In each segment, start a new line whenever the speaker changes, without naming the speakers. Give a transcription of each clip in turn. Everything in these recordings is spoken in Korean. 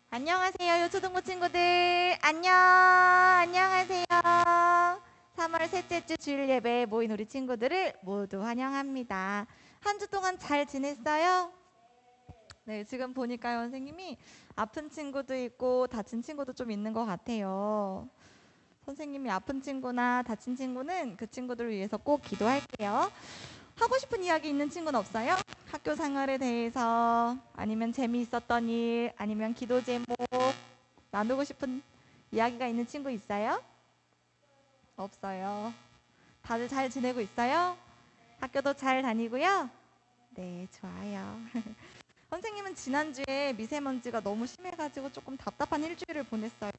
안녕하세요, 요초등부 친구들. 안녕하세요. 3월 셋째 주 주일 예배에 모인 우리 친구들을 모두 환영합니다. 한 주 동안 잘 지냈어요? 네, 지금 보니까요, 선생님이 아픈 친구도 있고 다친 친구도 좀 있는 것 같아요. 선생님이 아픈 친구나 다친 친구는 그 친구들을 위해서 꼭 기도할게요. 하고 싶은 이야기 있는 친구는 없어요? 학교 생활에 대해서, 아니면 재미있었던 일, 아니면 기도 제목 나누고 싶은 이야기가 있는 친구 있어요? 없어요. 다들 잘 지내고 있어요? 학교도 잘 다니고요? 네, 좋아요. 선생님은 지난주에 미세먼지가 너무 심해가지고 조금 답답한 일주일을 보냈어요.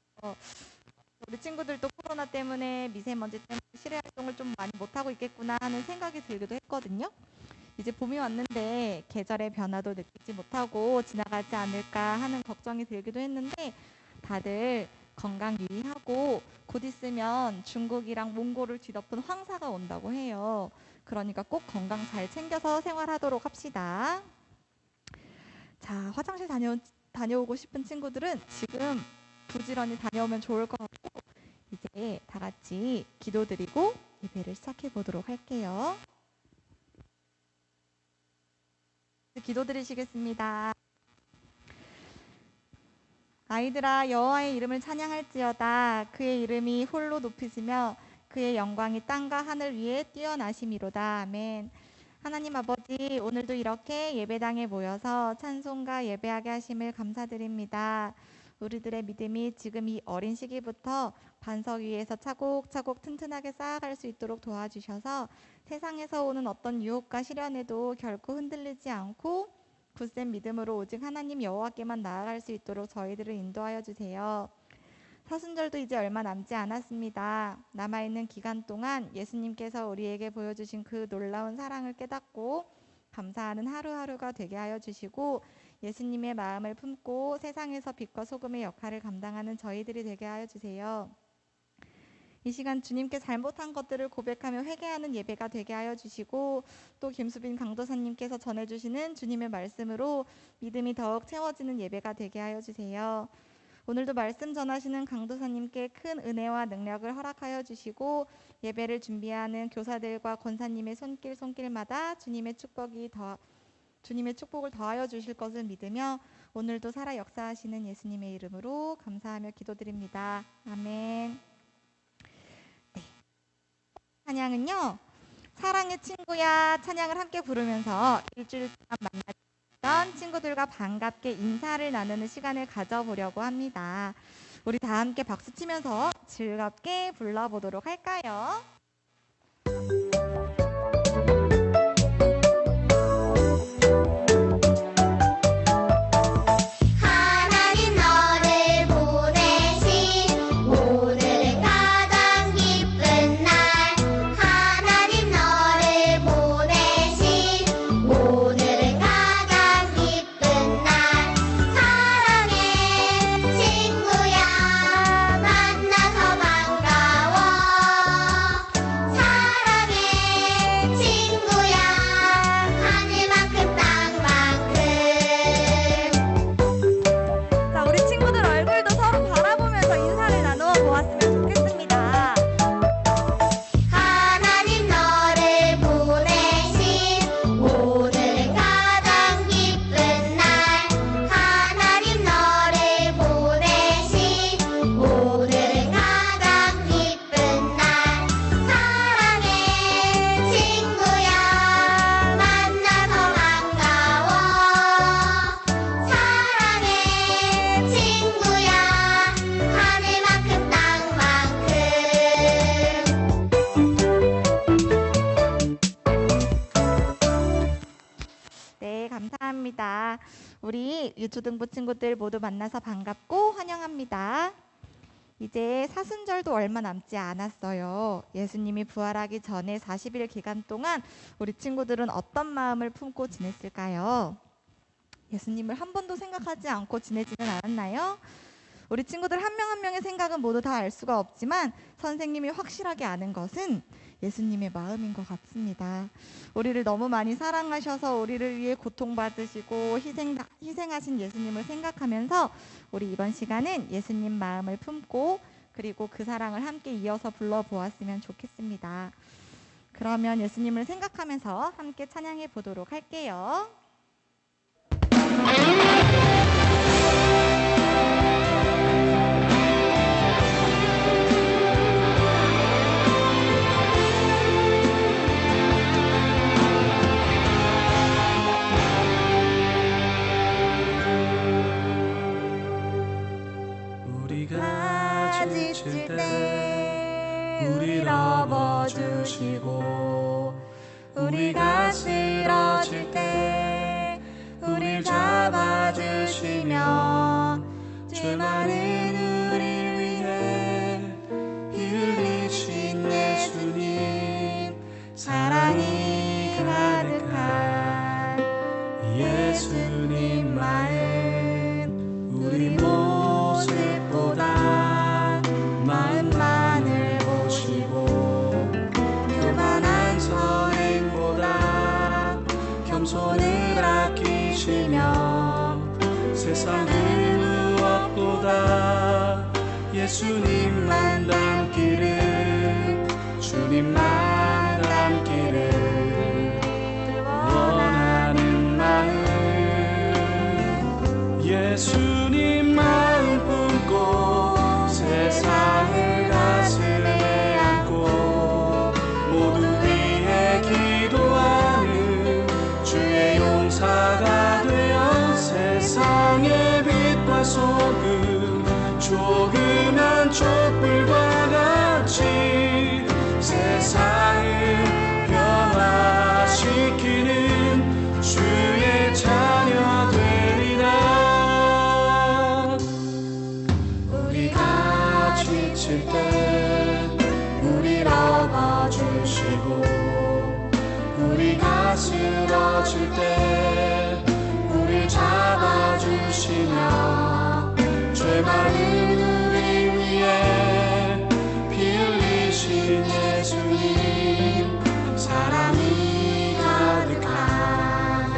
우리 친구들도 코로나 때문에 미세먼지 때문에 실외 활동을 좀 많이 못하고 있겠구나 하는 생각이 들기도 했거든요. 이제 봄이 왔는데 계절의 변화도 느끼지 못하고 지나가지 않을까 하는 걱정이 들기도 했는데, 다들 건강 유의하고 곧 있으면 중국이랑 몽골을 뒤덮은 황사가 온다고 해요. 그러니까 꼭 건강 잘 챙겨서 생활하도록 합시다. 자, 화장실 다녀오고 싶은 친구들은 지금 부지런히 다녀오면 좋을 것 같고, 이제 다 같이 기도드리고 예배를 시작해 보도록 할게요. 기도드리시겠습니다. 아이들아, 여호와의 이름을 찬양할지어다. 그의 이름이 홀로 높으시며 그의 영광이 땅과 하늘 위에 뛰어나심이로다. 아멘. 하나님 아버지, 오늘도 이렇게 예배당에 모여서 찬송과 예배하게 하심을 감사드립니다. 우리들의 믿음이 지금 이 어린 시기부터 반석 위에서 차곡차곡 튼튼하게 쌓아갈 수 있도록 도와주셔서 세상에서 오는 어떤 유혹과 시련에도 결코 흔들리지 않고 굳센 믿음으로 오직 하나님 여호와께만 나아갈 수 있도록 저희들을 인도하여 주세요. 사순절도 이제 얼마 남지 않았습니다. 남아있는 기간 동안 예수님께서 우리에게 보여주신 그 놀라운 사랑을 깨닫고 감사하는 하루하루가 되게 하여 주시고, 예수님의 마음을 품고 세상에서 빛과 소금의 역할을 감당하는 저희들이 되게 하여 주세요. 이 시간 주님께 잘못한 것들을 고백하며 회개하는 예배가 되게 하여 주시고, 또 김수빈 강도사님께서 전해주시는 주님의 말씀으로 믿음이 더욱 채워지는 예배가 되게 하여 주세요. 오늘도 말씀 전하시는 강도사님께 큰 은혜와 능력을 허락하여 주시고, 예배를 준비하는 교사들과 권사님의 손길마다 주님의 축복을 더하여 주실 것을 믿으며 오늘도 살아 역사하시는 예수님의 이름으로 감사하며 기도드립니다. 아멘. 네. 찬양은요, 사랑의 친구야 찬양을 함께 부르면서 일주일 동안 만났던 친구들과 반갑게 인사를 나누는 시간을 가져보려고 합니다. 우리 다 함께 박수 치면서 즐겁게 불러보도록 할까요? 감사합니다. 우리 유초등부 친구들 모두 만나서 반갑고 환영합니다. 이제 사순절도 얼마 남지 않았어요. 예수님이 부활하기 전에 40일 기간 동안 우리 친구들은 어떤 마음을 품고 지냈을까요? 예수님을 한 번도 생각하지 않고 지내지는 않았나요? 우리 친구들 한 명 한 명의 생각은 모두 다 알 수가 없지만 선생님이 확실하게 아는 것은 예수님의 마음인 것 같습니다. 우리를 너무 많이 사랑하셔서 우리를 위해 고통받으시고 희생하신 예수님을 생각하면서 우리 이번 시간은 예수님 마음을 품고 그리고 그 사랑을 함께 이어서 불러보았으면 좋겠습니다. 그러면 예수님을 생각하면서 함께 찬양해 보도록 할게요.
우리가 지칠 때 우리를 업어주시고 우리가 쓰러질 때 우리를 잡아주시며 죄 많은 우리를 위해 피 흘리신 예수님 사랑이 가득한 예수님 마음 우리 모습보다 마음만을 보시고 교만한 선행보다 겸손을 아끼시며 세상의 무엇보다 예수님만 닮기를 주님만 닮기를 원하는 마음 예수님 마음 품고 세상을 가슴에 안고 모두 위해 기도하는 주의 용사가 되어 세상의 빛과 소금 조그만 촛불과 같이 세상을 변화시키는 주의 자녀 되리라. 우리가 지칠 때 우리를 업어주시고 우리가 쓰러질 때 우리를 잡아주시며 죄 많은 우리 위해 피 흘리신 예수님 사랑이 가득한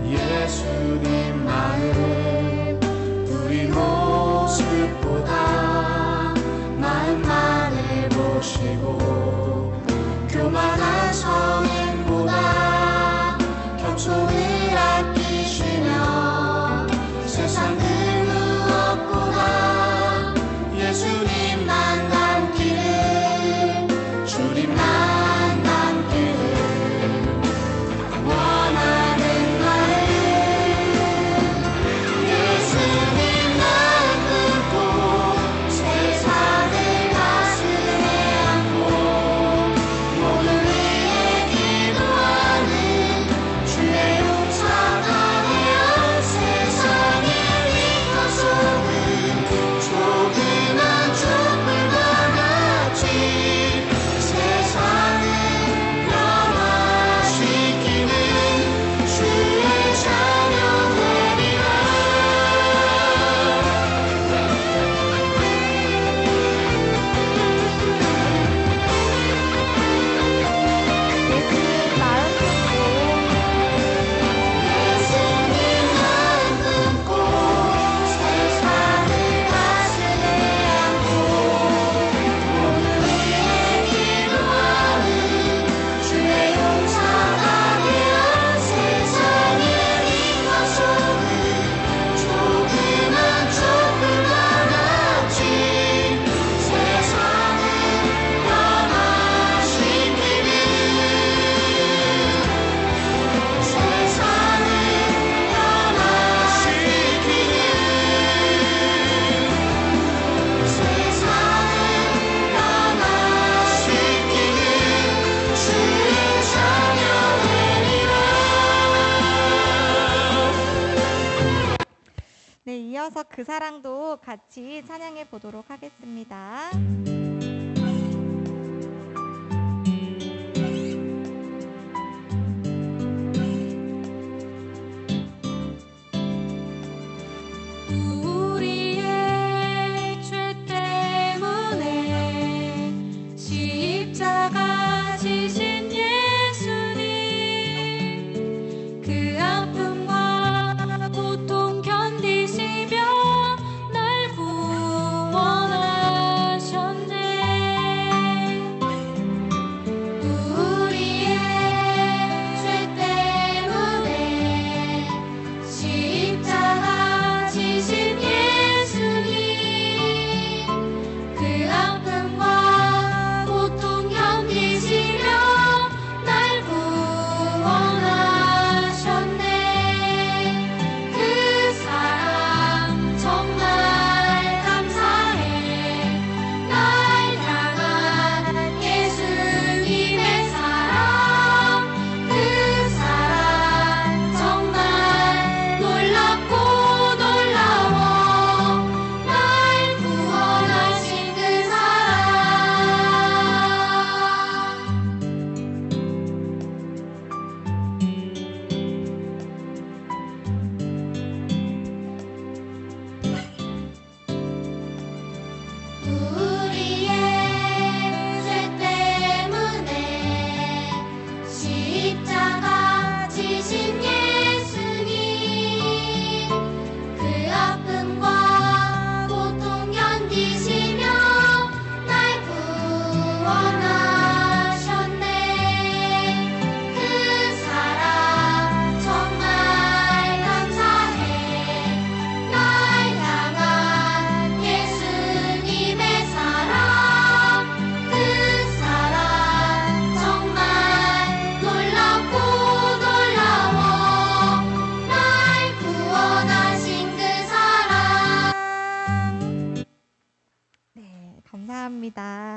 예수님 마음 우리 모습보다 마음만을 보시고 교만한 성행보다 겸손을 아끼시며 세상 그 무엇보다 예수님만 닮기를 주님만 닮기를 원하는 마음 예수님 마음 품고 세상을 가슴에 안고 모두 위해 기도하는 주의 용사가 되어 세상의 빛과 소금 조그만 촛불과 같이 세상을 변화시키는 주의 자녀 되리라.
예수님 마음 품고
예수님 마음 품고 세상을 가슴에 안고 모두 위해 기도하는 주의 용사가 되어 세상의 빛과 소금 조그만 촛불과 같이 세상을 변화시키는 세상을 변화시키는 주의 자녀 되리라.
네, 이어서 그 사랑도 같이 찬양해 보도록 하겠습니다.
우리의 죄 때문에 십자가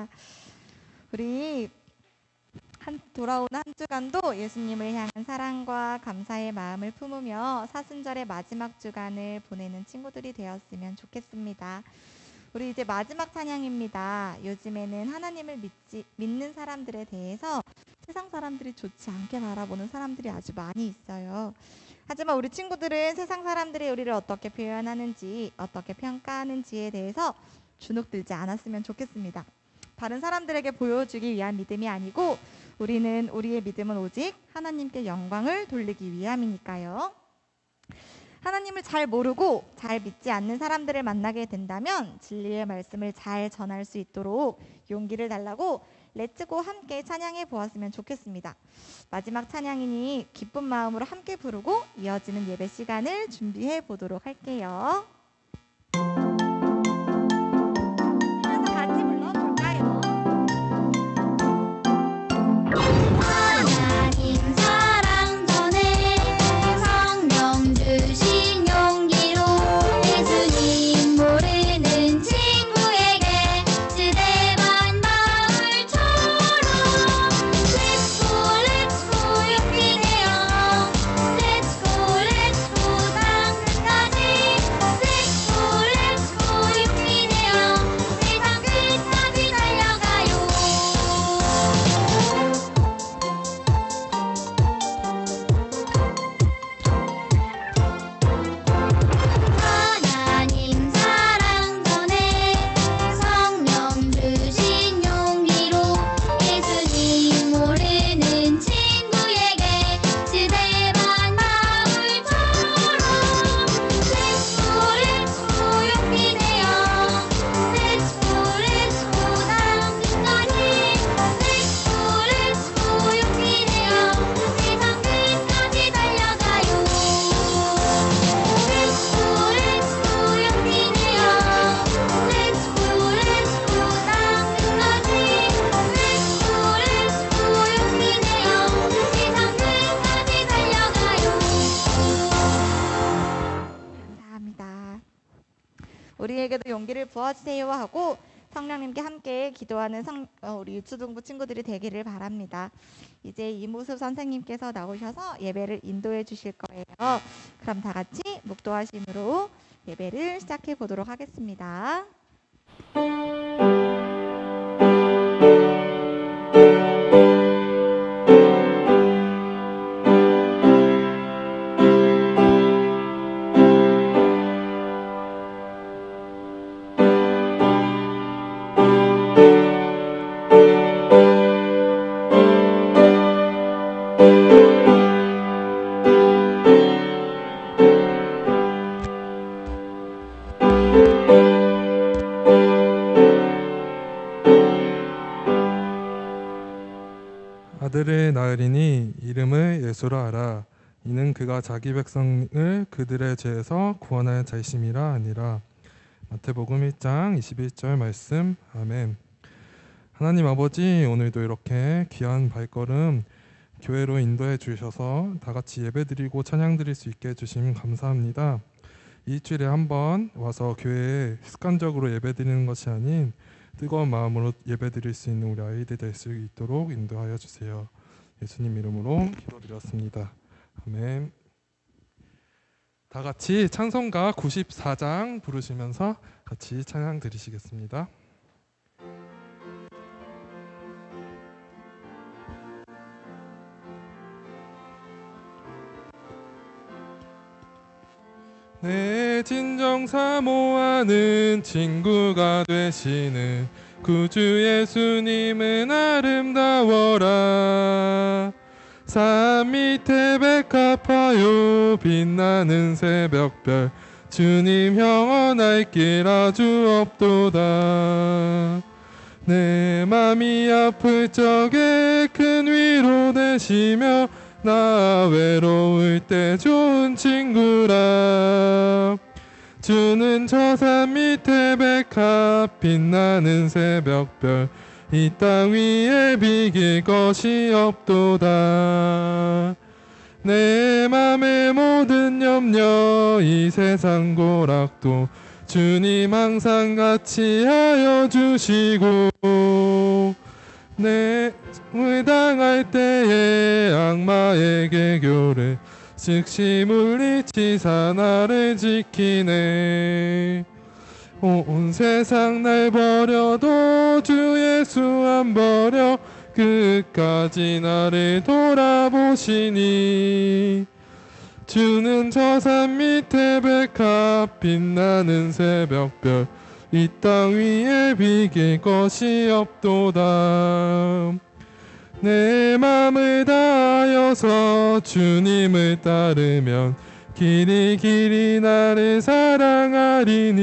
감사합니다. 우리 돌아온 한 주간도 예수님을 향한 사랑과 감사의 마음을 품으며 사순절의 마지막 주간을 보내는 친구들이 되었으면 좋겠습니다. 우리 이제 마지막 찬양입니다. 요즘에는 하나님을 믿는 사람들에 대해서 세상 사람들이 좋지 않게 바라보는 사람들이 아주 많이 있어요. 하지만 우리 친구들은 세상 사람들이 우리를 어떻게 표현하는지, 어떻게 평가하는지에 대해서 주눅들지 않았으면 좋겠습니다. 다른 사람들에게 보여주기 위한 믿음이 아니고 우리는 우리의 믿음은 오직 하나님께 영광을 돌리기 위함이니까요. 하나님을 잘 모르고 잘 믿지 않는 사람들을 만나게 된다면 진리의 말씀을 잘 전할 수 있도록 용기를 달라고 렛츠고 함께 찬양해 보았으면 좋겠습니다. 마지막 찬양이니 기쁜 마음으로 함께 부르고 이어지는 예배 시간을 준비해 보도록 할게요. 같이 불러볼까요?
하나님 사랑 전해 성령 주신 용기로 예수님 모르는 친구에게 지대만 마을처럼 Let's go 용기 내어 Let's go 땅끝까지 Let's go 용기 내어 세상 끝까지 달려가요. 하나님 사랑 전해 성령 주신 용기로 예수님 모르는 친구에게 지대만 마을처럼 Let's go 용기 내어 Let's go 땅끝까지 Let's go 용기 내어 세상 끝까지 달려가요. Let's go 용기 내어 Let's go 땅끝까지 Let's go 용기 내어 세상 끝까지 달려가요.
감사합니다. 우리에게도 용기를 부어주세요 하고 성령님께 함께 기도하는 우리 유초등부 친구들이 되기를 바랍니다. 이제 이모습 선생님께서 나오셔서 예배를 인도해 주실 거예요. 그럼 다 같이 묵도하심으로 예배를 시작해 보도록 하겠습니다.
아들을 낳으리니 이름을 예수라 하라. 이는 그가 자기 백성을 그들의 죄에서 구원할 자이심이라 하니라. 마태복음 1장 21절 말씀. 아멘. 하나님 아버지, 오늘도 이렇게 귀한 발걸음 교회로 인도해 주셔서 다 같이 예배드리고 찬양드릴 수 있게 해주심 감사합니다. 일주일에 한 번 와서 교회에 습관적으로 예배드리는 것이 아닌 뜨거운 마음으로 예배드릴 수 있는 우리 아이들 될 수 있도록 인도하여 주세요. 예수님 이름으로 기도드렸습니다. 아멘. 다 같이 찬송가 94장 부르시면서 같이 찬양 드리시겠습니다. 내 진정 사모하는 친구가 되시는 구주 예수님은 아름다워라. 산 밑에 백합화요 빛나는 새벽별 주님 영원할 길 아주 없도다. 내 맘이 아플 적에 큰 위로 되시며 나 외로울 때 좋은 친구라. 주는 저 산 밑에 백합 빛나는 새벽별 이 땅 위에 비길 것이 없도다. 내 맘의 모든 염려 이 세상 고락도 주님 항상 같이 하여 주시고 내 당할 때에 악마에게 교를 즉시 물리치사 나를 지키네. 온 세상 날 버려도 주 예수 안 버려 끝까지 나를 돌아보시니. 주는 저 산 밑에 백합 빛나는 새벽별 이 땅 위에 비길 것이 없도다. 내 맘을 다하여서 주님을 따르면 길이 길이 나를 사랑하리니.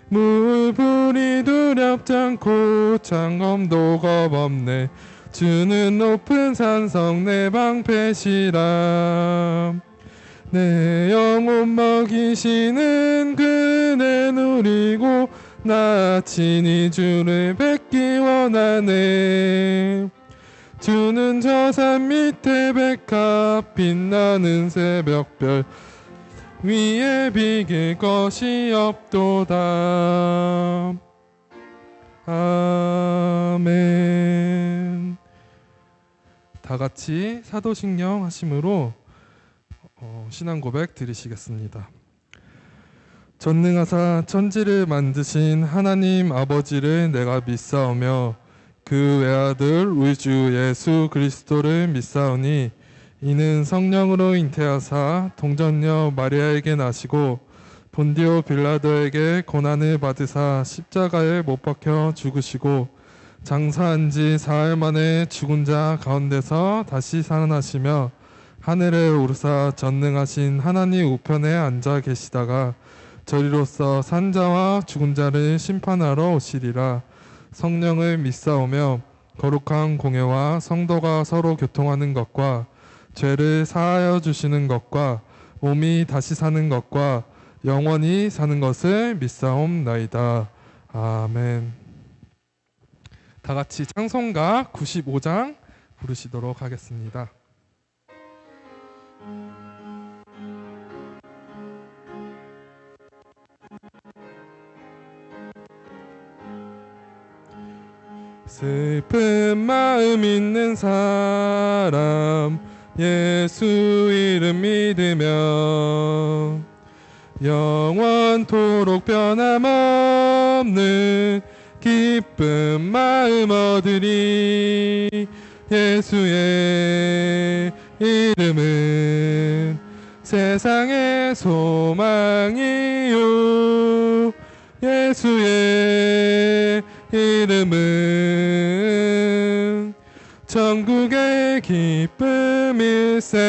물불이 두렵지 않고 창검도 겁없네. 주는 높은 산성 내 방패시라. 내 영혼 먹이시는 그네 누리고 나 친히 주를 뵙기 원하네. 주는 저 산 밑에 백합 빛나는 새벽별 위에 비길 것이 없도다. 아멘. 다 같이 사도신경 하심으로 신앙 고백 드리시겠습니다. 전능하사 천지를 만드신 하나님 아버지를 내가 믿사오며 그 외아들 우리 주 예수 그리스도를 믿사오니 이는 성령으로 잉태하사 동정녀 마리아에게 나시고 본디오 빌라도에게 고난을 받으사 십자가에 못 박혀 죽으시고 장사한 지 사흘 만에 죽은 자 가운데서 다시 살아나시며 하늘에 오르사 전능하신 하나님 우편에 앉아 계시다가 저리로서 산자와 죽은 자를 심판하러 오시리라. 성령을 믿사오며 거룩한 공예와 성도가 서로 교통하는 것과 죄를 사하여 주시는 것과 몸이 다시 사는 것과 영원히 사는 것을 믿사옵나이다. 아멘. 다 같이 찬송가 95장 부르시도록 하겠습니다. 슬픈 마음 있는 사람 예수 이름 믿으며 영원토록 변함없는 기쁜 마음 얻으리. 예수의 이름은 세상의 소망이요. 예수의 이름은 천국의 기쁨일세.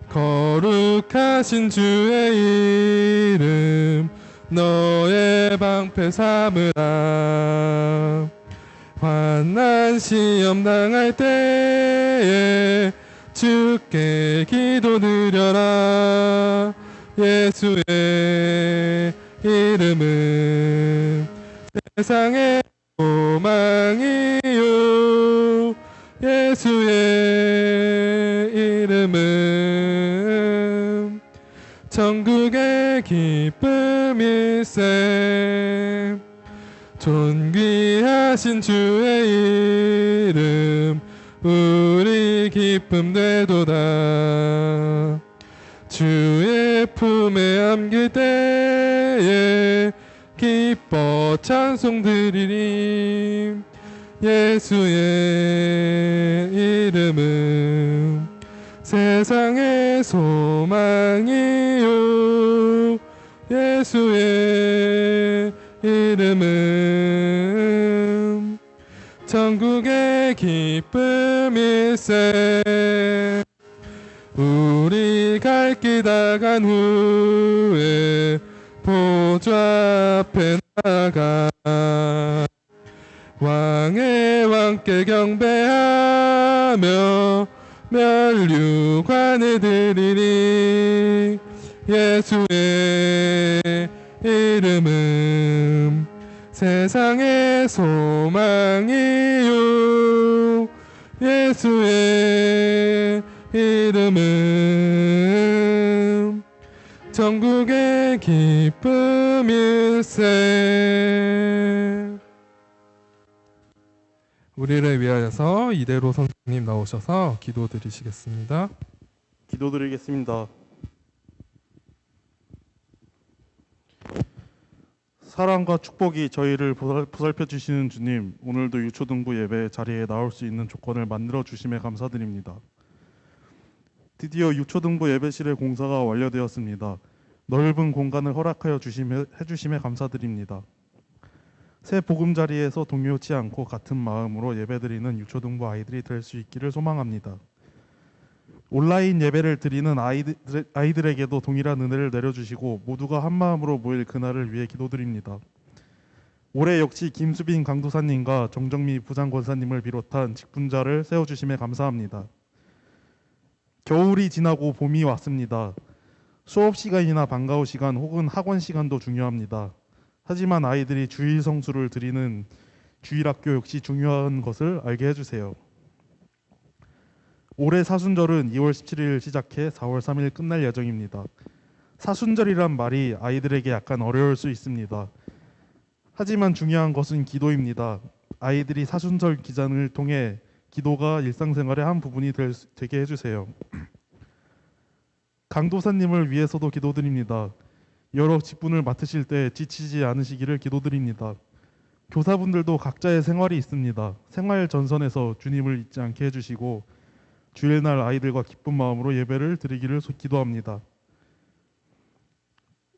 거룩하신 주의 이름 너의 방패 삼으라. 환난 시험 당할 때에 주께 기도 드려라. 예수의 이름은 세상의 소망이요. 예수의 이름은 천국의 기쁨일세. 존귀하신 주의 이름 우리 기쁨 되도다. 주의 품에 안길 때에 기뻐 찬송 드리리. 예수의 이름은 세상의 소망이요. 예수의 이름은 천국의 기쁨일세. 우리 갈 길 다 간 후에 보좌 앞에 나가 왕의 왕께 경배하며 면류관을 드리니. 예수의 이름은 세상의 소망이요. 예수의 이름은 천국의 기쁨일세. 우리를 위하여서 이대로 선생님 나오셔서 기도드리시겠습니다.
기도드리겠습니다. 사랑과 축복이 저희를 보살펴 주시는 주님, 오늘도 유초등부 예배 자리에 나올 수 있는 조건을 만들어 주심에 감사드립니다. 드디어 유초등부 예배실의 공사가 완료되었습니다. 넓은 공간을 허락하여 해주심에 감사드립니다. 새 보금자리에서 동요치 않고 같은 마음으로 예배드리는 유초등부 아이들이 될 수 있기를 소망합니다. 온라인 예배를 드리는 아이들에게도 동일한 은혜를 내려주시고 모두가 한 마음으로 모일 그날을 위해 기도드립니다. 올해 역시 김수빈 강도사님과 정정미 부장권사님을 비롯한 직분자를 세워주심에 감사합니다. 겨울이 지나고 봄이 왔습니다. 수업 시간이나 방과후 시간 혹은 학원 시간도 중요합니다. 하지만 아이들이 주일 성수를 드리는 주일학교 역시 중요한 것을 알게 해주세요. 올해 사순절은 2월 17일 시작해 4월 3일 끝날 예정입니다. 사순절이란 말이 아이들에게 약간 어려울 수 있습니다. 하지만 중요한 것은 기도입니다. 아이들이 사순절 기간을 통해 기도가 일상생활의 한 부분이 되게 해주세요. 강도사님을 위해서도 기도드립니다. 여러 직분을 맡으실 때 지치지 않으시기를 기도드립니다. 교사분들도 각자의 생활이 있습니다. 생활 전선에서 주님을 잊지 않게 해주시고 주일날 아이들과 기쁜 마음으로 예배를 드리기를 기도합니다.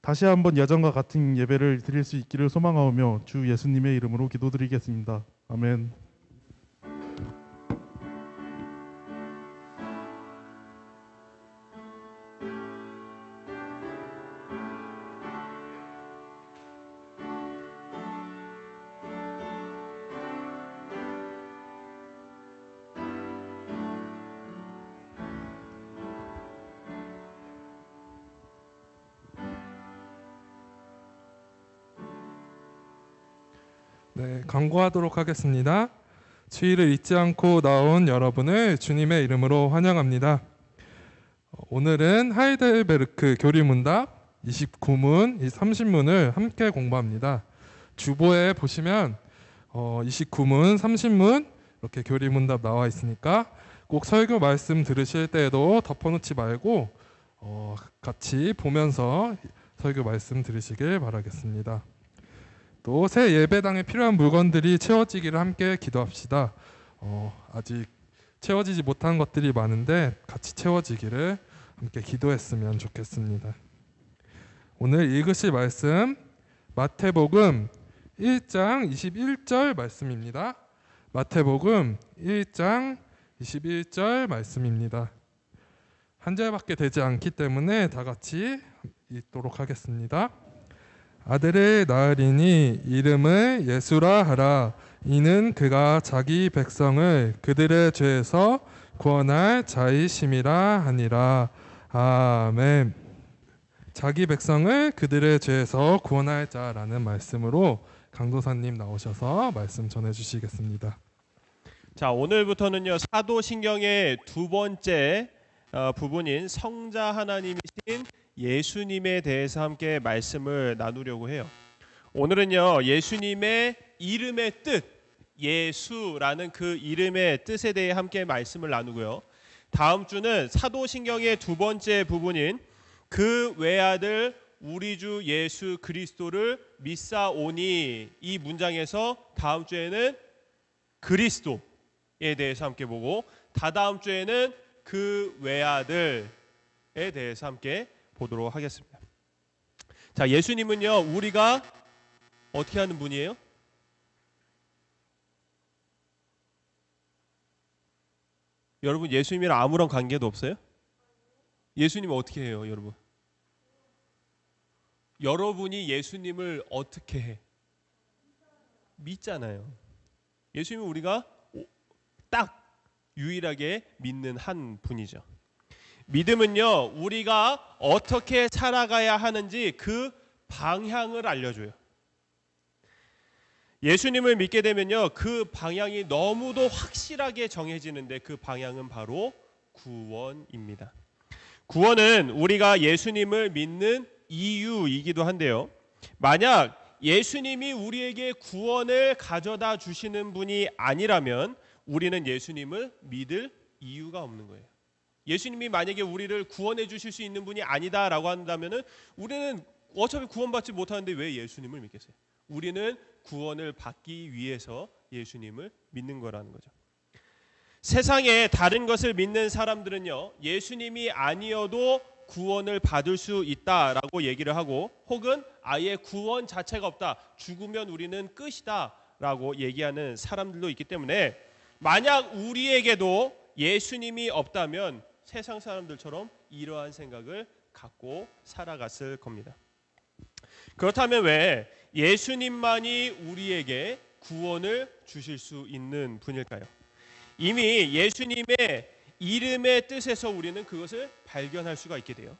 다시 한번 예전과 같은 예배를 드릴 수 있기를 소망하며 주 예수님의 이름으로 기도드리겠습니다. 아멘.
네, 강구하도록 하겠습니다. 주의를 잊지 않고 나온 여러분을 주님의 이름으로 환영합니다. 오늘은 하이델베르크 교리문답 29문, 30문을 함께 공부합니다. 주보에 보시면 29문, 30문 이렇게 교리문답 나와 있으니까 꼭 설교 말씀 들으실 때에도 덮어놓지 말고 같이 보면서 설교 말씀 들으시길 바라겠습니다. 또 새 예배당에 필요한 물건들이 채워지기를 함께 기도합시다. 아직 채워지지 못한 것들이 많은데 같이 채워지기를 함께 기도했으면 좋겠습니다. 오늘 읽으실 말씀 마태복음 1장 21절 말씀입니다. 마태복음 1장 21절 말씀입니다. 한 절밖에 되지 않기 때문에 다 같이 읽도록 하겠습니다. 아들을 낳으리니 이름을 예수라 하라. 이는 그가 자기 백성을 그들의 죄에서 구원할 자이심이라 하니라. 아멘. 자기 백성을 그들의 죄에서 구원할 자라는 말씀으로 강도사님 나오셔서 말씀 전해주시겠습니다.
자, 오늘부터는요 사도신경의 두 번째 부분인 성자 하나님이신 예수님에 대해서 함께 말씀을 나누려고 해요. 오늘은요 예수님의 이름의 뜻, 예수라는 그 이름의 뜻에 대해 함께 말씀을 나누고요. 다음 주는 사도신경의 두 번째 부분인 그 외아들 우리 주 예수 그리스도를 믿사오니, 이 문장에서 다음 주에는 그리스도에 대해서 함께 보고, 다다음 주에는 그 외아들에 대해서 함께 보도록 하겠습니다. 자, 예수님은요 우리가 어떻게 하는 분이에요? 여러분, 예수님이랑 아무런 관계도 없어요? 예수님은 어떻게 해요, 여러분? 여러분이 예수님을 어떻게 해? 믿잖아요. 예수님은 우리가 딱 유일하게 믿는 한 분이죠. 믿음은요 우리가 어떻게 살아가야 하는지 그 방향을 알려줘요. 예수님을 믿게 되면요 그 방향이 너무도 확실하게 정해지는데, 그 방향은 바로 구원입니다. 구원은 우리가 예수님을 믿는 이유이기도 한데요, 만약 예수님이 우리에게 구원을 가져다 주시는 분이 아니라면 우리는 예수님을 믿을 이유가 없는 거예요. 예수님이 만약에 우리를 구원해 주실 수 있는 분이 아니다라고 한다면은 우리는 어차피 구원받지 못하는데 왜 예수님을 믿겠어요? 우리는 구원을 받기 위해서 예수님을 믿는 거라는 거죠. 세상에 다른 것을 믿는 사람들은요, 예수님이 아니어도 구원을 받을 수 있다라고 얘기를 하고, 혹은 아예 구원 자체가 없다, 죽으면 우리는 끝이다라고 얘기하는 사람들도 있기 때문에, 만약 우리에게도 예수님이 없다면 세상 사람들처럼 이러한 생각을 갖고 살아갔을 겁니다. 그렇다면 왜 예수님만이 우리에게 구원을 주실 수 있는 분일까요? 이미 예수님의 이름의 뜻에서 우리는 그것을 발견할 수가 있게 돼요.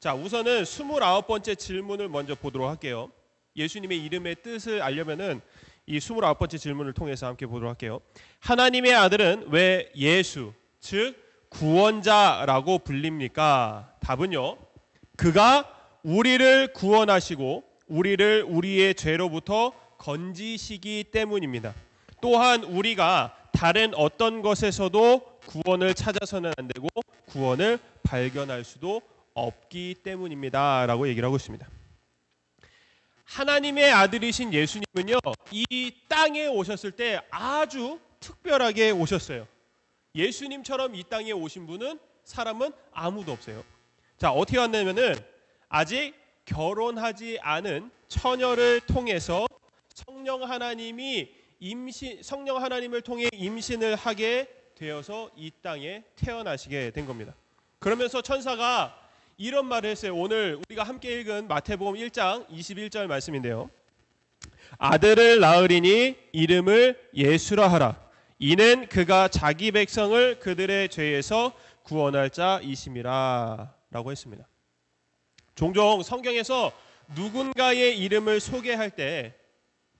자, 우선은 29번째 질문을 먼저 보도록 할게요. 예수님의 이름의 뜻을 알려면은 이 29번째 질문을 통해서 함께 보도록 할게요. 하나님의 아들은 왜 예수, 즉 구원자라고 불립니까? 답은요, 그가 우리를 구원하시고 우리를 우리의 죄로부터 건지시기 때문입니다. 또한 우리가 다른 어떤 것에서도 구원을 찾아서는 안 되고 구원을 발견할 수도 없기 때문입니다 라고 얘기를 하고 있습니다. 하나님의 아들이신 예수님은요, 이 땅에 오셨을 때 아주 특별하게 오셨어요. 예수님처럼 이 땅에 오신 분은, 사람은 아무도 없어요. 자, 어떻게 왔냐면은 아직 결혼하지 않은 처녀를 통해서 성령 하나님을 통해 임신을 하게 되어서 이 땅에 태어나시게 된 겁니다. 그러면서 천사가 이런 말을 했어요. 오늘 우리가 함께 읽은 마태복음 1장 21절 말씀인데요. 아들을 낳으리니 이름을 예수라 하라. 이는 그가 자기 백성을 그들의 죄에서 구원할 자이심이라 라고 했습니다. 종종 성경에서 누군가의 이름을 소개할 때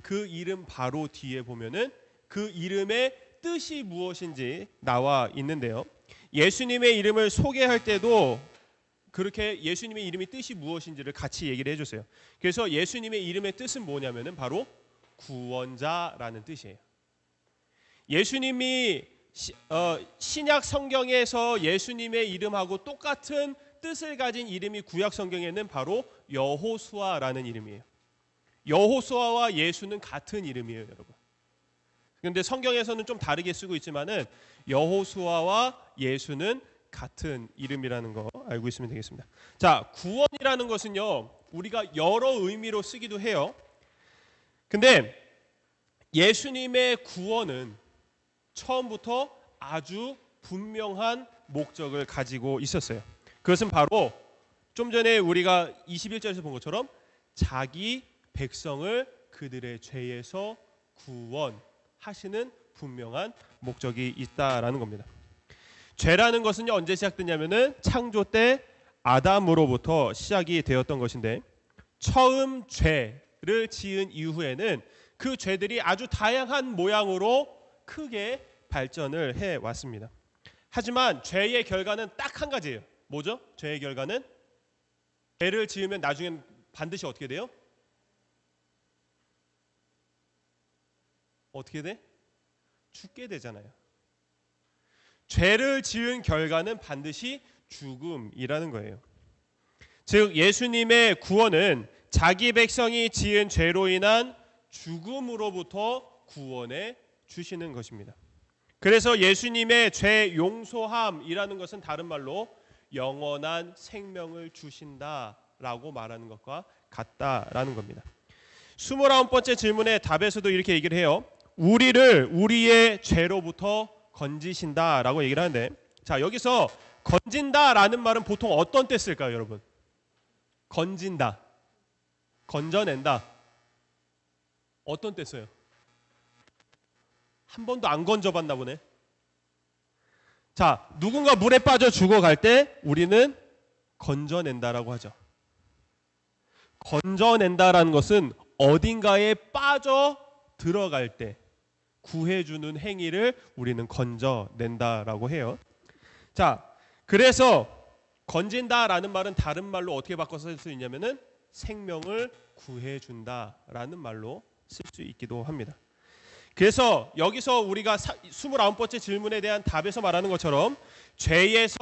그 이름 바로 뒤에 보면은 그 이름의 뜻이 무엇인지 나와 있는데요. 예수님의 이름을 소개할 때도 그렇게 예수님의 이름의 뜻이 무엇인지를 같이 얘기를 해줬어요. 그래서 예수님의 이름의 뜻은 뭐냐면은 바로 구원자라는 뜻이에요. 예수님이 신약 성경에서 예수님의 이름하고 똑같은 뜻을 가진 이름이 구약 성경에는 바로 여호수아라는 이름이에요. 여호수아와 예수는 같은 이름이에요, 여러분. 그런데 성경에서는 좀 다르게 쓰고 있지만은 여호수아와 예수는 같은 이름이라는 거 알고 있으면 되겠습니다. 자, 구원이라는 것은요, 우리가 여러 의미로 쓰기도 해요. 근데 예수님의 구원은 처음부터 아주 분명한 목적을 가지고 있었어요. 그것은 바로 좀 전에 우리가 21절에서 본 것처럼 자기 백성을 그들의 죄에서 구원하시는 분명한 목적이 있다라는 겁니다. 죄라는 것은 언제 시작됐냐면은 창조 때 아담으로부터 시작이 되었던 것인데, 처음 죄를 지은 이후에는 그 죄들이 아주 다양한 모양으로 크게 발전을 해 왔습니다. 하지만 죄의 결과는 딱 한 가지예요. 뭐죠? 죄의 결과는 죄를 지으면 나중엔 반드시 어떻게 돼요? 어떻게 돼? 죽게 되잖아요. 죄를 지은 결과는 반드시 죽음이라는 거예요. 즉 예수님의 구원은 자기 백성이 지은 죄로 인한 죽음으로부터 구원해 주시는 것입니다. 그래서 예수님의 죄 용서함이라는 것은 다른 말로 영원한 생명을 주신다라고 말하는 것과 같다라는 겁니다. 29번째 질문의 답에서도 이렇게 얘기를 해요. 우리를 우리의 죄로부터 건지신다라고 얘기를 하는데, 자, 여기서 건진다라는 말은 보통 어떤 때 쓸까요, 여러분? 건진다, 건져낸다. 어떤 때 써요? 한 번도 안 건져봤나 보네. 자, 누군가 물에 빠져 죽어갈 때 우리는 건져낸다라고 하죠. 건져낸다라는 것은 어딘가에 빠져 들어갈 때 구해주는 행위를 우리는 건져낸다라고 해요. 자, 그래서 건진다라는 말은 다른 말로 어떻게 바꿔서 쓸 수 있냐면은 생명을 구해준다라는 말로 쓸 수 있기도 합니다. 그래서 여기서 우리가 29번째 질문에 대한 답에서 말하는 것처럼 죄에서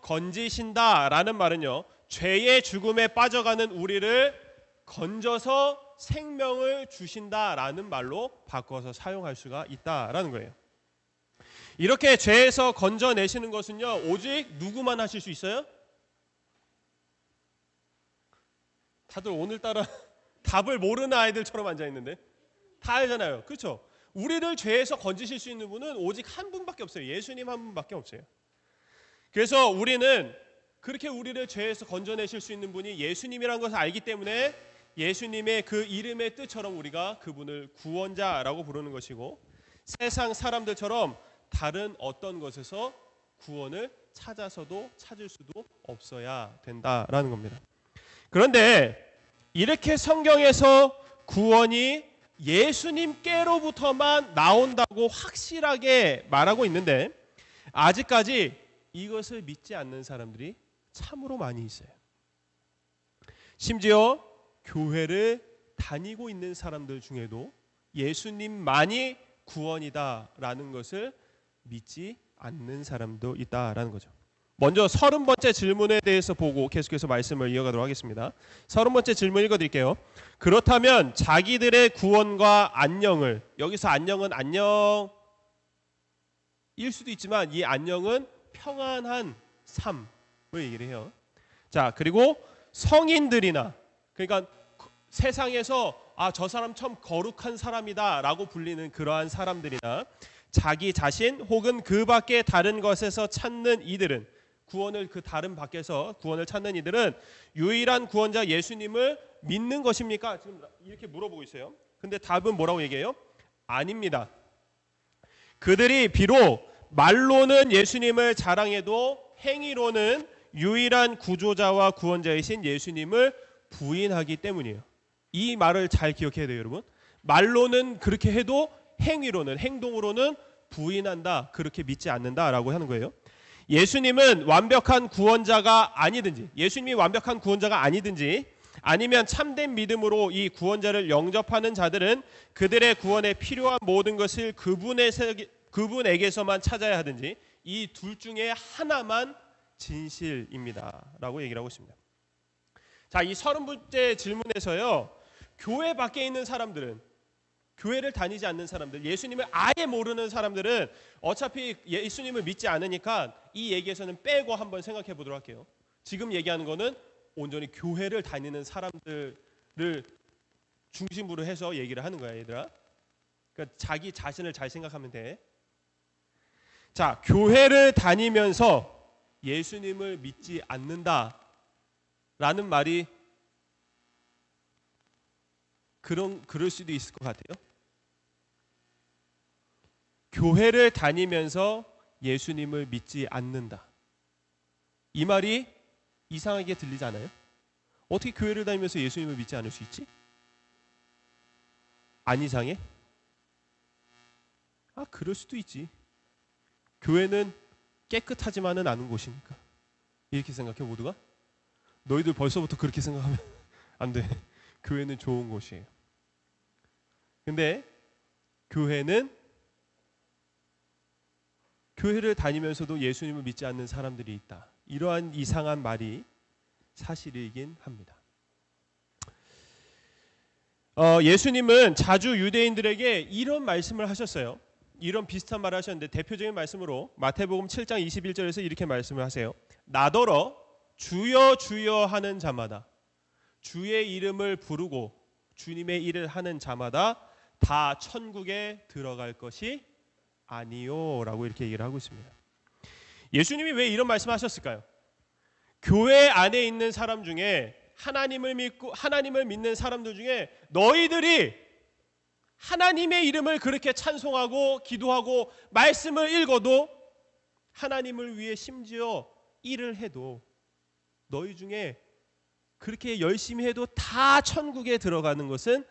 건지신다라는 말은요, 죄의 죽음에 빠져가는 우리를 건져서 생명을 주신다라는 말로 바꿔서 사용할 수가 있다라는 거예요. 이렇게 죄에서 건져내시는 것은요, 오직 누구만 하실 수 있어요? 다들 오늘따라 답을 모르는 아이들처럼 앉아있는데 다 알잖아요. 그렇죠? 우리를 죄에서 건지실 수 있는 분은 오직 한 분밖에 없어요. 예수님 한 분밖에 없어요. 그래서 우리는 그렇게 우리를 죄에서 건져내실 수 있는 분이 예수님이라는 것을 알기 때문에 예수님의 그 이름의 뜻처럼 우리가 그분을 구원자라고 부르는 것이고, 세상 사람들처럼 다른 어떤 것에서 구원을 찾아서도 찾을 수도 없어야 된다라는 겁니다. 그런데 이렇게 성경에서 구원이 예수님께로부터만 나온다고 확실하게 말하고 있는데, 아직까지 이것을 믿지 않는 사람들이 참으로 많이 있어요. 심지어 교회를 다니고 있는 사람들 중에도 예수님만이 구원이다라는 것을 믿지 않는 사람도 있다라는 거죠. 먼저 30번째 질문에 대해서 보고 계속해서 말씀을 이어가도록 하겠습니다. 30번째 질문 읽어드릴게요. 그렇다면 자기들의 구원과 안녕을, 여기서 안녕은 안녕일 수도 있지만 이 안녕은 평안한 삶을 얘기를 해요. 자, 그리고 성인들이나, 그러니까 세상에서 저 사람 참 거룩한 사람이다 라고 불리는 그러한 사람들이나 자기 자신 혹은 그 밖에 다른 것에서 찾는 이들은, 구원을 그 다른 밖에서 구원을 찾는 이들은 유일한 구원자 예수님을 믿는 것입니까? 지금 이렇게 물어보고 있어요. 근데 답은 뭐라고 얘기해요? 아닙니다. 그들이 비록 말로는 예수님을 자랑해도 행위로는 유일한 구조자와 구원자이신 예수님을 부인하기 때문이에요. 이 말을 잘 기억해야 돼요, 여러분. 말로는 그렇게 해도 행위로는, 행동으로는 부인한다, 그렇게 믿지 않는다라고 하는 거예요. 예수님은 완벽한 구원자가 아니든지, 예수님이 완벽한 구원자가 아니든지, 아니면 참된 믿음으로 이 구원자를 영접하는 자들은 그들의 구원에 필요한 모든 것을 그분에게서만 찾아야 하든지, 이 둘 중에 하나만 진실입니다 라고 얘기를 하고 있습니다. 자, 이 30번째 질문에서요, 교회 밖에 있는 사람들은, 교회를 다니지 않는 사람들, 예수님을 아예 모르는 사람들은 어차피 예수님을 믿지 않으니까 이 얘기에서는 빼고 한번 생각해 보도록 할게요. 지금 얘기하는 거는 온전히 교회를 다니는 사람들을 중심으로 해서 얘기를 하는 거야, 얘들아. 그러니까 자기 자신을 잘 생각하면 돼. 자, 교회를 다니면서 예수님을 믿지 않는다라는 말이 그럴 수도 있을 것 같아요. 교회를 다니면서 예수님을 믿지 않는다. 이 말이 이상하게 들리지 않아요? 어떻게 교회를 다니면서 예수님을 믿지 않을 수 있지? 안 이상해? 그럴 수도 있지. 교회는 깨끗하지만은 않은 곳이니까. 이렇게 생각해, 모두가? 너희들 벌써부터 그렇게 생각하면 안 돼. 교회는 좋은 곳이에요. 근데 교회를 다니면서도 예수님을 믿지 않는 사람들이 있다. 이러한 이상한 말이 사실이긴 합니다. 예수님은 자주 유대인들에게 이런 말씀을 하셨어요. 이런 비슷한 말을 하셨는데, 대표적인 말씀으로 마태복음 7장 21절에서 이렇게 말씀을 하세요. 나더러 주여 주여 하는 자마다, 주의 이름을 부르고 주님의 일을 하는 자마다 다 천국에 들어갈 것이 아니요 라고 이렇게 얘기를 하고 있습니다. 예수님이 왜 이런 말씀하셨을까요? 교회 안에 있는 사람 중에, 하나님을 믿는 사람들 중에 너희들이 하나님의 이름을 그렇게 찬송하고 기도하고 말씀을 읽어도, 하나님을 위해 심지어 일을 해도, 너희 중에 그렇게 열심히 해도 다 천국에 들어가는 것은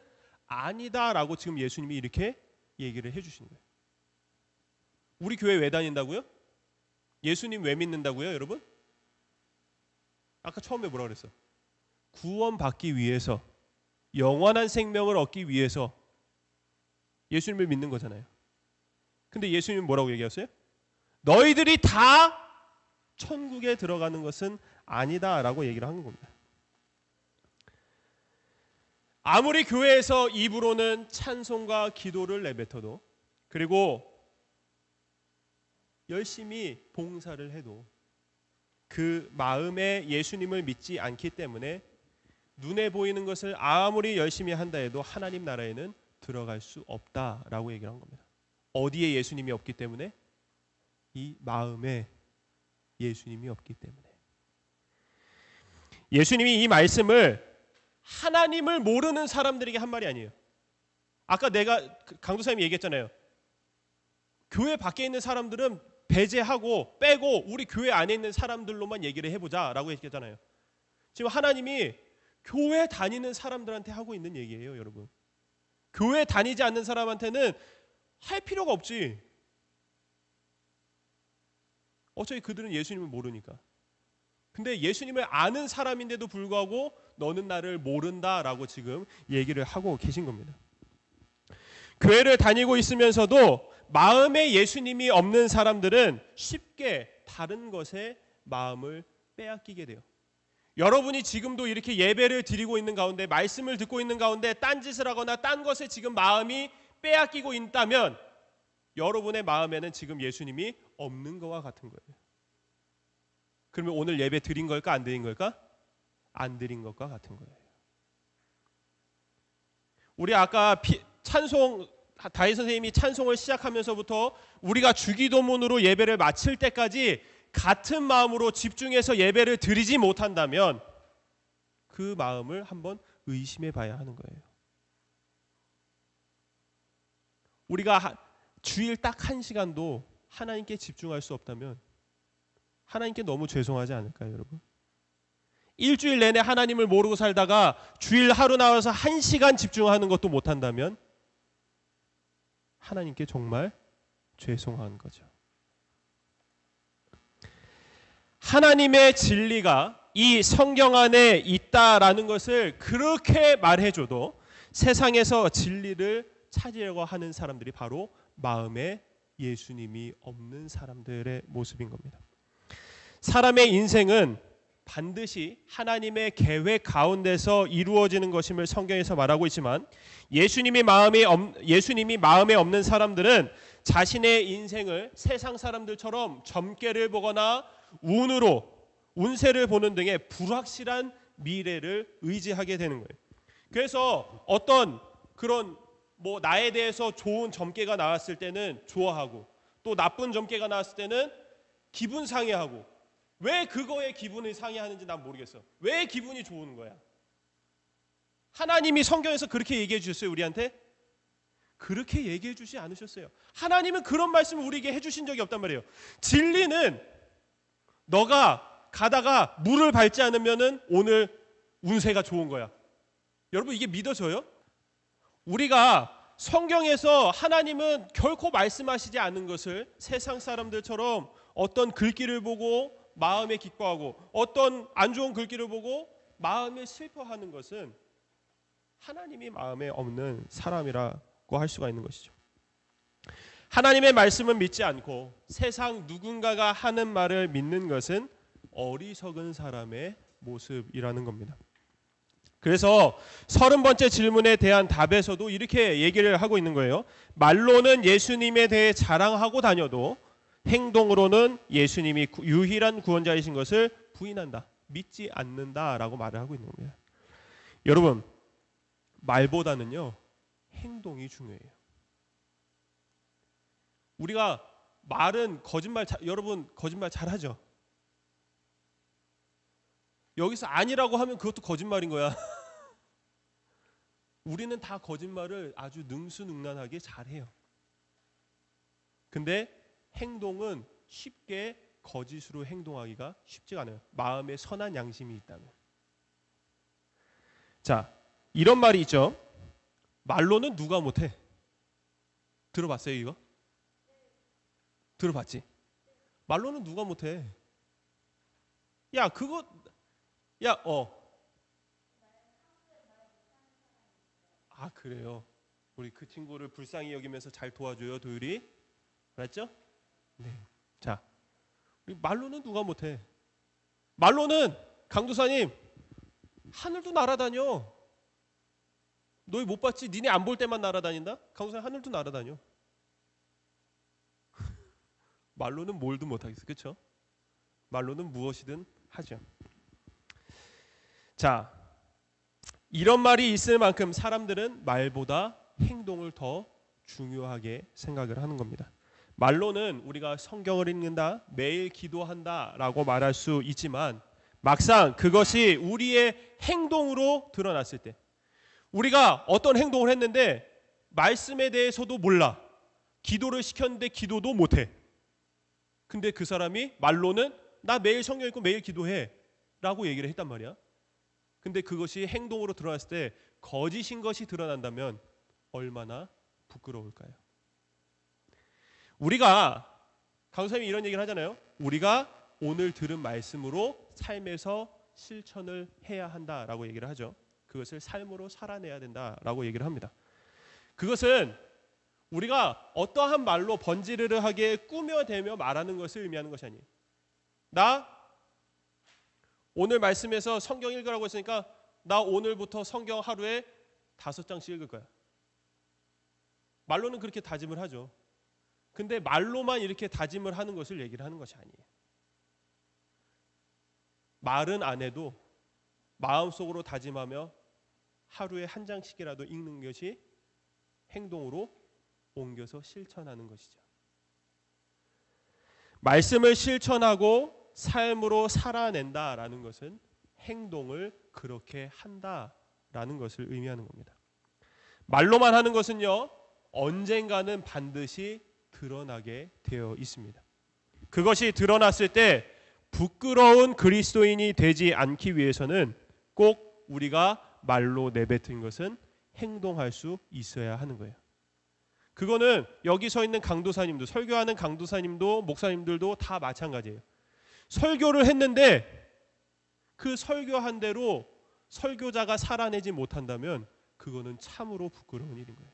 아니다라고 지금 예수님이 이렇게 얘기를 해주시는 거예요. 우리 교회 왜 다닌다고요? 예수님 왜 믿는다고요, 여러분? 아까 처음에 뭐라 그랬어? 구원받기 위해서, 영원한 생명을 얻기 위해서 예수님을 믿는 거잖아요. 근데 예수님은 뭐라고 얘기하세요? 너희들이 다 천국에 들어가는 것은 아니다라고 얘기를 하는 겁니다. 아무리 교회에서 입으로는 찬송과 기도를 내뱉어도, 그리고 열심히 봉사를 해도 그 마음에 예수님을 믿지 않기 때문에 눈에 보이는 것을 아무리 열심히 한다 해도 하나님 나라에는 들어갈 수 없다라고 얘기를 한 겁니다. 어디에 예수님이 없기 때문에? 이 마음에 예수님이 없기 때문에. 예수님이 이 말씀을 하나님을 모르는 사람들에게 한 말이 아니에요. 아까 내가 강도사님이 얘기했잖아요. 교회 밖에 있는 사람들은 배제하고 빼고 우리 교회 안에 있는 사람들로만 얘기를 해보자라고 얘기했잖아요. 지금 하나님이 교회 다니는 사람들한테 하고 있는 얘기예요, 여러분. 교회 다니지 않는 사람한테는 할 필요가 없지. 어차피 그들은 예수님을 모르니까. 근데 예수님을 아는 사람인데도 불구하고 너는 나를 모른다라고 지금 얘기를 하고 계신 겁니다. 교회를 다니고 있으면서도 마음에 예수님이 없는 사람들은 쉽게 다른 것에 마음을 빼앗기게 돼요. 여러분이 지금도 이렇게 예배를 드리고 있는 가운데, 말씀을 듣고 있는 가운데 딴짓을 하거나 딴 것에 지금 마음이 빼앗기고 있다면 여러분의 마음에는 지금 예수님이 없는 것과 같은 거예요. 그러면 오늘 예배 드린 걸까 안 드린 걸까? 안 드린 것과 같은 거예요. 우리 아까 찬송, 다윗 선생님이 찬송을 시작하면서부터 우리가 주기도문으로 예배를 마칠 때까지 같은 마음으로 집중해서 예배를 드리지 못한다면 그 마음을 한번 의심해 봐야 하는 거예요. 우리가 주일 딱 1시간도 하나님께 집중할 수 없다면 하나님께 너무 죄송하지 않을까요, 여러분? 일주일 내내 하나님을 모르고 살다가 주일 하루 나와서 1시간 집중하는 것도 못한다면 하나님께 정말 죄송한 거죠. 하나님의 진리가 이 성경 안에 있다라는 것을 그렇게 말해줘도 세상에서 진리를 찾으려고 하는 사람들이 바로 마음에 예수님이 없는 사람들의 모습인 겁니다. 사람의 인생은 반드시 하나님의 계획 가운데서 이루어지는 것임을 성경에서 말하고 있지만 예수님이 마음에 없는 사람들은 자신의 인생을 세상 사람들처럼 점괘를 보거나 운세를 보는 등의 불확실한 미래를 의지하게 되는 거예요. 그래서 어떤 그런 나에 대해서 좋은 점괘가 나왔을 때는 좋아하고 또 나쁜 점괘가 나왔을 때는 기분 상해하고, 왜 그거에 기분을 상해하는지 난 모르겠어. 왜 기분이 좋은 거야? 하나님이 성경에서 그렇게 얘기해 주셨어요, 우리한테? 그렇게 얘기해 주지 않으셨어요. 하나님은 그런 말씀을 우리에게 해주신 적이 없단 말이에요. 진리는 너가 가다가 물을 밟지 않으면은 오늘 운세가 좋은 거야. 여러분, 이게 믿어져요? 우리가 성경에서 하나님은 결코 말씀하시지 않은 것을 세상 사람들처럼 어떤 글귀를 보고 마음에 기뻐하고 어떤 안 좋은 글귀를 보고 마음에 슬퍼하는 것은 하나님이 마음에 없는 사람이라고 할 수가 있는 것이죠. 하나님의 말씀은 믿지 않고 세상 누군가가 하는 말을 믿는 것은 어리석은 사람의 모습이라는 겁니다. 그래서 30번째 질문에 대한 답에서도 이렇게 얘기를 하고 있는 거예요. 말로는 예수님에 대해 자랑하고 다녀도 행동으로는 예수님이 유일한 구원자이신 것을 부인한다, 믿지 않는다라고 말을 하고 있는 겁니다. 여러분, 말보다는요 행동이 중요해요. 우리가 말은 여러분 거짓말 잘하죠? 여기서 아니라고 하면 그것도 거짓말인 거야. 우리는 다 거짓말을 아주 능수능란하게 잘해요. 근데 행동은 쉽게 거짓으로 행동하기가 쉽지가 않아요. 마음에 선한 양심이 있다면. 자, 이런 말이 있죠. 말로는 누가 못해? 들어봤어요, 이거? 들어봤지? 말로는 누가 못해? 아, 그래요. 우리 그 친구를 불쌍히 여기면서 잘 도와줘요, 도율이. 알았죠? 네. 자, 우리 말로는 누가 못해? 말로는 강도사님 하늘도 날아다녀. 너희 못 봤지? 니네 안 볼 때만 날아다닌다? 강도사님 하늘도 날아다녀. 말로는 뭘도 못하겠어, 그렇죠? 말로는 무엇이든 하죠. 자, 이런 말이 있을 만큼 사람들은 말보다 행동을 더 중요하게 생각을 하는 겁니다. 말로는 우리가 성경을 읽는다, 매일 기도한다라고 말할 수 있지만 막상 그것이 우리의 행동으로 드러났을 때, 우리가 어떤 행동을 했는데 말씀에 대해서도 몰라, 기도를 시켰는데 기도도 못해. 근데 그 사람이 말로는 나 매일 성경 읽고 매일 기도해 라고 얘기를 했단 말이야. 근데 그것이 행동으로 드러났을 때 거짓인 것이 드러난다면 얼마나 부끄러울까요? 우리가 강사님이 이런 얘기를 하잖아요. 우리가 오늘 들은 말씀으로 삶에서 실천을 해야 한다라고 얘기를 하죠. 그것을 삶으로 살아내야 된다라고 얘기를 합니다. 그것은 우리가 어떠한 말로 번지르르하게 꾸며대며 말하는 것을 의미하는 것이 아니에요. 나 오늘 말씀에서 성경 읽으라고 했으니까 나 오늘부터 성경 하루에 5장씩 읽을 거야. 말로는 그렇게 다짐을 하죠. 근데 말로만 이렇게 다짐을 하는 것을 얘기를 하는 것이 아니에요. 말은 안 해도 마음속으로 다짐하며 하루에 1장씩이라도 읽는 것이 행동으로 옮겨서 실천하는 것이죠. 말씀을 실천하고 삶으로 살아낸다라는 것은 행동을 그렇게 한다라는 것을 의미하는 겁니다. 말로만 하는 것은요, 언젠가는 반드시 드러나게 되어 있습니다. 그것이 드러났을 때 부끄러운 그리스도인이 되지 않기 위해서는 꼭 우리가 말로 내뱉은 것은 행동할 수 있어야 하는 거예요. 그거는 여기 서 있는 강도사님도, 설교하는 강도사님도, 목사님들도 다 마찬가지예요. 설교를 했는데 그 설교한 대로 설교자가 살아내지 못한다면 그거는 참으로 부끄러운 일인 거예요.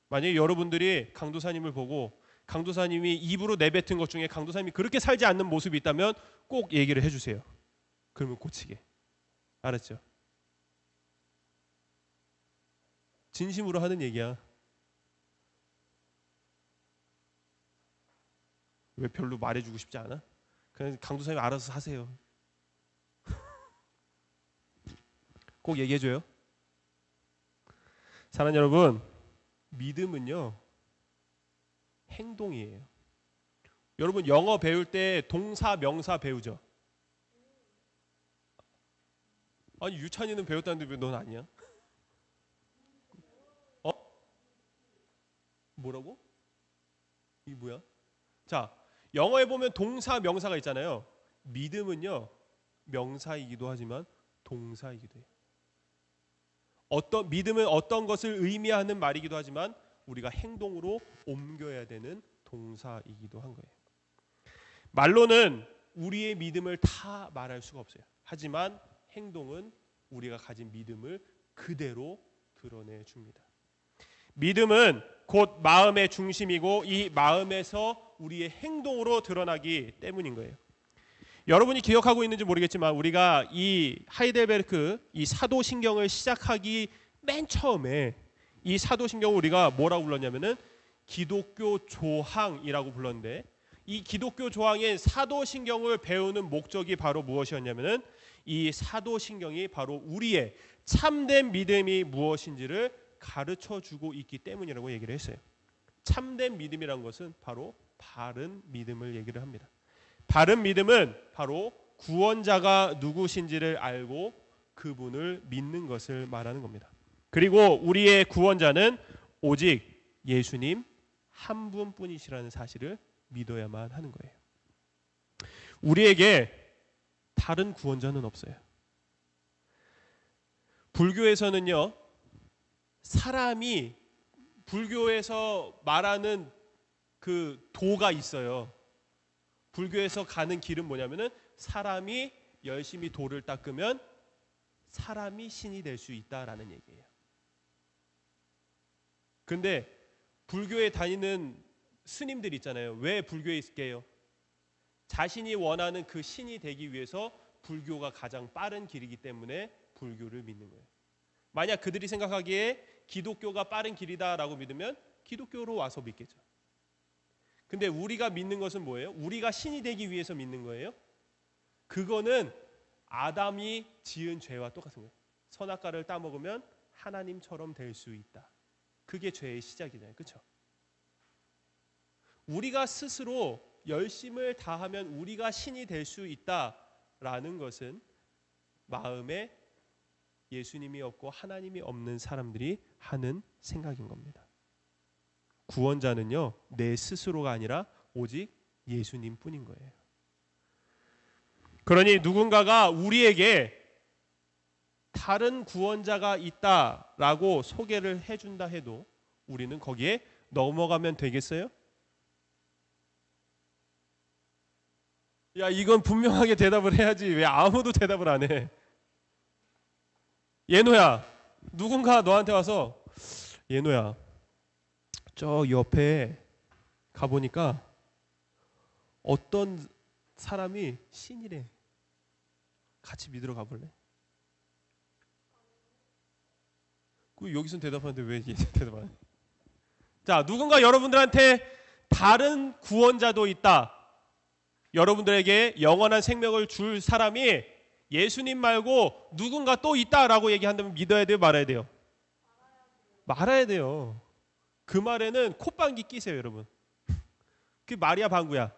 만약에 여러분들이 강도사님을 보고 강도사님이 입으로 내뱉은 것 중에 강도사님이 그렇게 살지 않는 모습이 있다면 꼭 얘기를 해주세요. 그러면 고치게. 알았죠? 진심으로 하는 얘기야. 왜 별로 말해주고 싶지 않아? 그냥 강도사님 알아서 하세요. 꼭 얘기해줘요. 사랑하는 여러분, 믿음은요 행동이에요. 여러분 영어 배울 때 동사 명사 배우죠? 아니 유찬이는 배웠다는데 왜 넌 아니야? 어? 뭐라고? 이게 뭐야? 자, 영어에 보면 동사 명사가 있잖아요. 믿음은요 명사이기도 하지만 동사이기도 해요. 믿음은 어떤 것을 의미하는 말이기도 하지만 우리가 행동으로 옮겨야 되는 동사이기도 한 거예요. 말로는 우리의 믿음을 다 말할 수가 없어요. 하지만 행동은 우리가 가진 믿음을 그대로 드러내 줍니다. 믿음은 곧 마음의 중심이고 이 마음에서 우리의 행동으로 드러나기 때문인 거예요. 여러분이 기억하고 있는지 모르겠지만 우리가 이 하이델베르크 이 사도신경을 시작하기 맨 처음에 이 사도신경을 우리가 뭐라고 불렀냐면은 기독교 조항이라고 불렀는데 이 기독교 조항의 사도신경을 배우는 목적이 바로 무엇이었냐면은 이 사도신경이 바로 우리의 참된 믿음이 무엇인지를 가르쳐 주고 있기 때문이라고 얘기를 했어요. 참된 믿음이란 것은 바로 바른 믿음을 얘기를 합니다. 바른 믿음은 바로 구원자가 누구신지를 알고 그분을 믿는 것을 말하는 겁니다. 그리고 우리의 구원자는 오직 예수님 한 분뿐이시라는 사실을 믿어야만 하는 거예요. 우리에게 다른 구원자는 없어요. 불교에서는요, 사람이 불교에서 말하는 그 도가 있어요. 불교에서 가는 길은 뭐냐면은 사람이 열심히 도를 닦으면 사람이 신이 될 수 있다라는 얘기예요. 근데 불교에 다니는 스님들 있잖아요. 왜 불교에 있게요? 자신이 원하는 그 신이 되기 위해서 불교가 가장 빠른 길이기 때문에 불교를 믿는 거예요. 만약 그들이 생각하기에 기독교가 빠른 길이다라고 믿으면 기독교로 와서 믿겠죠. 근데 우리가 믿는 것은 뭐예요? 우리가 신이 되기 위해서 믿는 거예요. 그거는 아담이 지은 죄와 똑같은 거예요. 선악과를 따먹으면 하나님처럼 될 수 있다. 그게 죄의 시작이잖아요. 그렇죠? 우리가 스스로 열심을 다하면 우리가 신이 될 수 있다라는 것은 마음에 예수님이 없고 하나님이 없는 사람들이 하는 생각인 겁니다. 구원자는요, 내 스스로가 아니라 오직 예수님뿐인 거예요. 그러니 누군가가 우리에게 다른 구원자가 있다라고 소개를 해준다 해도 우리는 거기에 넘어가면 되겠어요? 야, 이건 분명하게 대답을 해야지. 왜 아무도 대답을 안 해? 예노야, 누군가 너한테 와서 예노야, 저 옆에 가보니까 어떤 사람이 신이래. 같이 믿으러 가볼래? 그 여기서 대답하는데 왜 대답 안 해? 자, 누군가 여러분들한테 다른 구원자도 있다. 여러분들에게 영원한 생명을 줄 사람이 예수님 말고 누군가 또 있다라고 얘기한다면 믿어야 돼요, 말아야 돼요? 말아야 돼요. 그 말에는 콧방귀 끼세요, 여러분. 그게 말이야 방구야?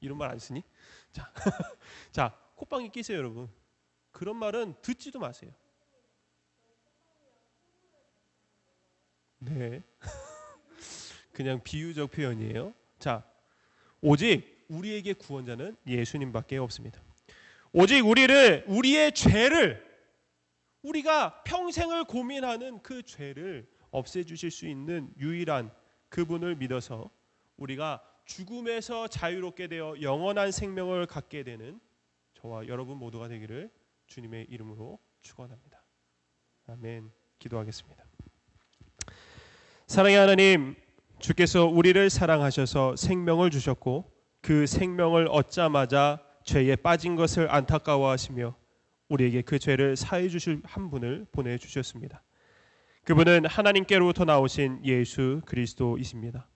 이런 말 안 쓰니? 자, 콧방귀 끼세요, 여러분. 그런 말은 듣지도 마세요. 네. 그냥 비유적 표현이에요. 자, 오직 우리에게 구원자는 예수님밖에 없습니다. 오직 우리의 죄를, 우리가 평생을 고민하는 그 죄를 없애주실 수 있는 유일한 그분을 믿어서 우리가 죽음에서 자유롭게 되어 영원한 생명을 갖게 되는 저와 여러분 모두가 되기를 주님의 이름으로 축원합니다. 아멘. 기도하겠습니다. 사랑의 하나님, 주께서 우리를 사랑하셔서 생명을 주셨고 그 생명을 얻자마자 죄에 빠진 것을 안타까워하시며 우리에게 그 죄를 사해 주실 한 분을 보내주셨습니다. 그분은 하나님께로부터 나오신 예수 그리스도이십니다.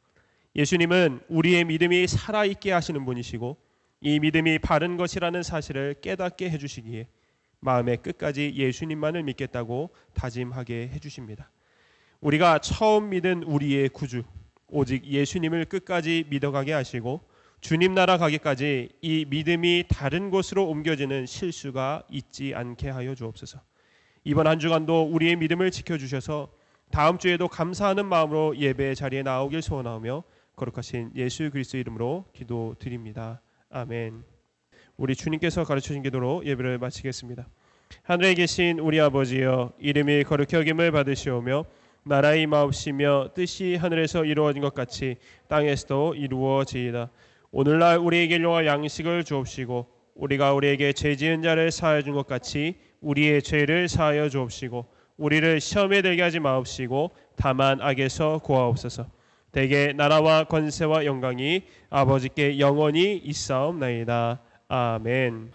예수님은 우리의 믿음이 살아있게 하시는 분이시고 이 믿음이 바른 것이라는 사실을 깨닫게 해주시기에 마음의 끝까지 예수님만을 믿겠다고 다짐하게 해주십니다. 우리가 처음 믿은 우리의 구주 오직 예수님을 끝까지 믿어가게 하시고 주님 나라 가기까지 이 믿음이 다른 곳으로 옮겨지는 실수가 있지 않게 하여 주옵소서. 이번 한 주간도 우리의 믿음을 지켜주셔서 다음 주에도 감사하는 마음으로 예배 자리에 나오길 소원하며 거룩하신 예수 그리스도 이름으로 기도드립니다. 아멘. 우리 주님께서 가르쳐주신 기도로 예배를 마치겠습니다. 하늘에 계신 우리 아버지여, 이름이 거룩히 여김을 받으시오며 나라의 임하옵시며 뜻이 하늘에서 이루어진 것 같이 땅에서도 이루어지이다. 오늘날 우리에게 일용할 양식을 주옵시고 우리가 우리에게 죄 지은 자를 사하여 준 것 같이 우리의 죄를 사하여 주옵시고 우리를 시험에 들게 하지 마옵시고 다만 악에서 구하옵소서. 대개 나라와 권세와 영광이 아버지께 영원히 있사옵나이다. 아멘.